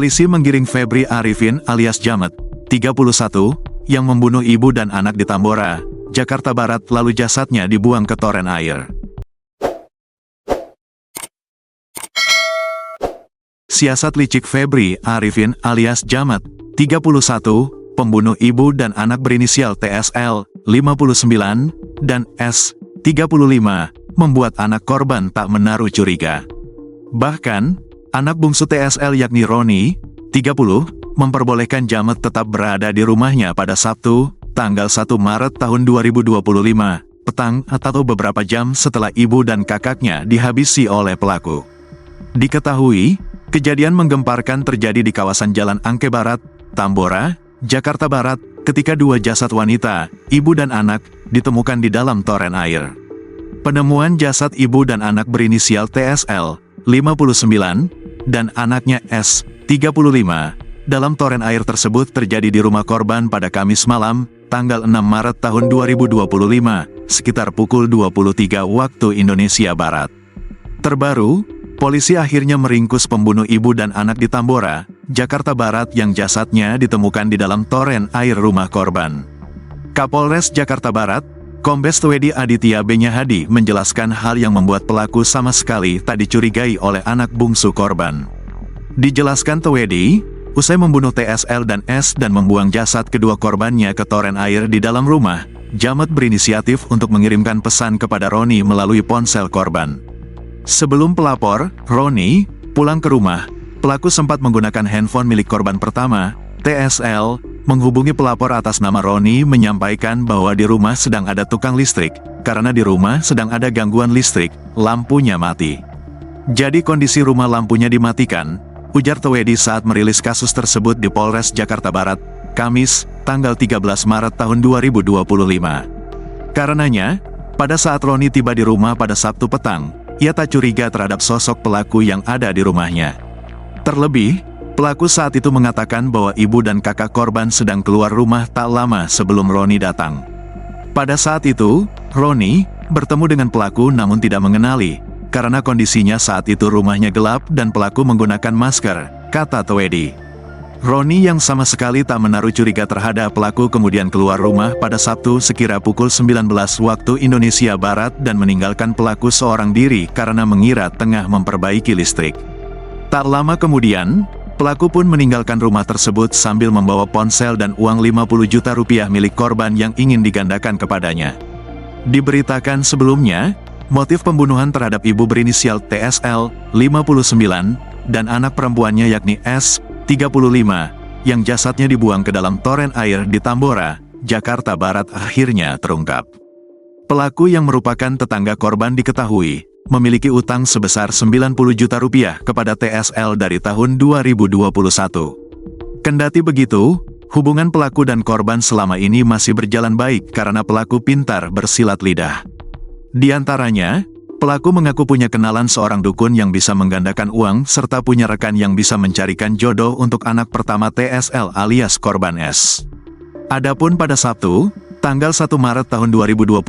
Polisi menggiring Febri Arifin alias Jamet, 31, yang membunuh ibu dan anak di Tambora, Jakarta Barat lalu jasadnya dibuang ke toren air. Siasat licik Febri Arifin alias Jamet, 31, pembunuh ibu dan anak berinisial TSL, 59, dan S, 35, membuat anak korban tak menaruh curiga. Bahkan, anak bungsu TSL yakni Roni, 30, memperbolehkan Jamet tetap berada di rumahnya pada Sabtu, tanggal 1 Maret tahun 2025, petang atau beberapa jam setelah ibu dan kakaknya dihabisi oleh pelaku. Diketahui, kejadian menggemparkan terjadi di kawasan Jalan Angke Barat, Tambora, Jakarta Barat, ketika dua jasad wanita, ibu dan anak, ditemukan di dalam toren air. Penemuan jasad ibu dan anak berinisial TSL, 59, dan anaknya S, 35, dalam toren air tersebut terjadi di rumah korban pada Kamis malam, tanggal 6 Maret tahun 2025, sekitar pukul 23 waktu Indonesia Barat. Terbaru, polisi akhirnya meringkus pembunuh ibu dan anak di Tambora, Jakarta Barat yang jasadnya ditemukan di dalam toren air rumah korban. Kapolres Jakarta Barat, Kombes Twedi Aditya Benyahadi menjelaskan hal yang membuat pelaku sama sekali tak dicurigai oleh anak bungsu korban. Dijelaskan Twedi, usai membunuh TSL dan S dan membuang jasad kedua korbannya ke toren air di dalam rumah, Jamet berinisiatif untuk mengirimkan pesan kepada Roni melalui ponsel korban. Sebelum pelapor, Roni, pulang ke rumah, pelaku sempat menggunakan handphone milik korban pertama, TSL, menghubungi pelapor atas nama Roni menyampaikan bahwa di rumah sedang ada tukang listrik, karena di rumah sedang ada gangguan listrik, lampunya mati. Jadi kondisi rumah lampunya dimatikan, ujar Twedi saat merilis kasus tersebut di Polres Jakarta Barat, Kamis, tanggal 13 Maret tahun 2025. Karenanya, pada saat Roni tiba di rumah pada Sabtu petang, ia tak curiga terhadap sosok pelaku yang ada di rumahnya. Terlebih, pelaku saat itu mengatakan bahwa ibu dan kakak korban sedang keluar rumah tak lama sebelum Roni datang. Pada saat itu, Roni bertemu dengan pelaku namun tidak mengenali, karena kondisinya saat itu rumahnya gelap dan pelaku menggunakan masker, kata Twedi. Roni yang sama sekali tak menaruh curiga terhadap pelaku kemudian keluar rumah pada Sabtu sekira pukul 19 waktu Indonesia Barat dan meninggalkan pelaku seorang diri karena mengira tengah memperbaiki listrik. Tak lama kemudian, pelaku pun meninggalkan rumah tersebut sambil membawa ponsel dan uang 50 juta rupiah milik korban yang ingin digandakan kepadanya. Diberitakan sebelumnya, motif pembunuhan terhadap ibu berinisial TSL, 59, dan anak perempuannya yakni S, 35, yang jasadnya dibuang ke dalam toren air di Tambora, Jakarta Barat akhirnya terungkap. Pelaku yang merupakan tetangga korban diketahui memiliki utang sebesar 90 juta rupiah kepada TSL dari tahun 2021. Kendati begitu, hubungan pelaku dan korban selama ini masih berjalan baik karena pelaku pintar bersilat lidah. Di antaranya, pelaku mengaku punya kenalan seorang dukun yang bisa menggandakan uang serta punya rekan yang bisa mencarikan jodoh untuk anak pertama TSL alias korban S. Adapun pada Sabtu, tanggal 1 Maret tahun 2025,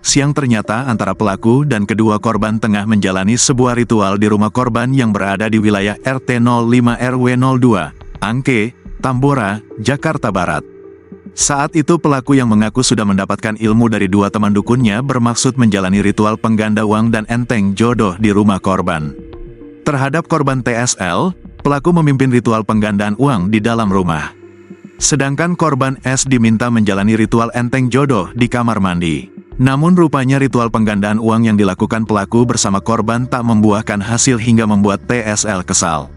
siang ternyata antara pelaku dan kedua korban tengah menjalani sebuah ritual di rumah korban yang berada di wilayah RT 05 RW 02, Angke, Tambora, Jakarta Barat. Saat itu pelaku yang mengaku sudah mendapatkan ilmu dari dua teman dukunnya bermaksud menjalani ritual pengganda uang dan enteng jodoh di rumah korban. Terhadap korban TSL, pelaku memimpin ritual penggandaan uang di dalam rumah. Sedangkan korban S diminta menjalani ritual enteng jodoh di kamar mandi. Namun rupanya ritual penggandaan uang yang dilakukan pelaku bersama korban tak membuahkan hasil hingga membuat TSL kesal.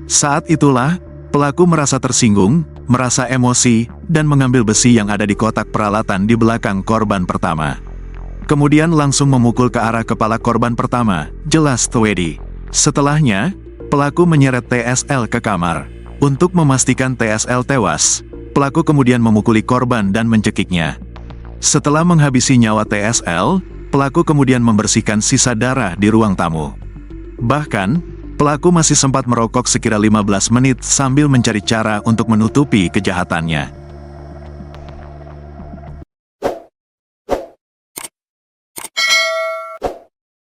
Saat itulah, pelaku merasa tersinggung, merasa emosi, dan mengambil besi yang ada di kotak peralatan di belakang korban pertama. Kemudian langsung memukul ke arah kepala korban pertama, jelas Twedi. Setelahnya, pelaku menyeret TSL ke kamar. Untuk memastikan TSL tewas, pelaku kemudian memukuli korban dan mencekiknya. Setelah menghabisi nyawa TSL, pelaku kemudian membersihkan sisa darah di ruang tamu. Bahkan, pelaku masih sempat merokok sekira 15 menit sambil mencari cara untuk menutupi kejahatannya.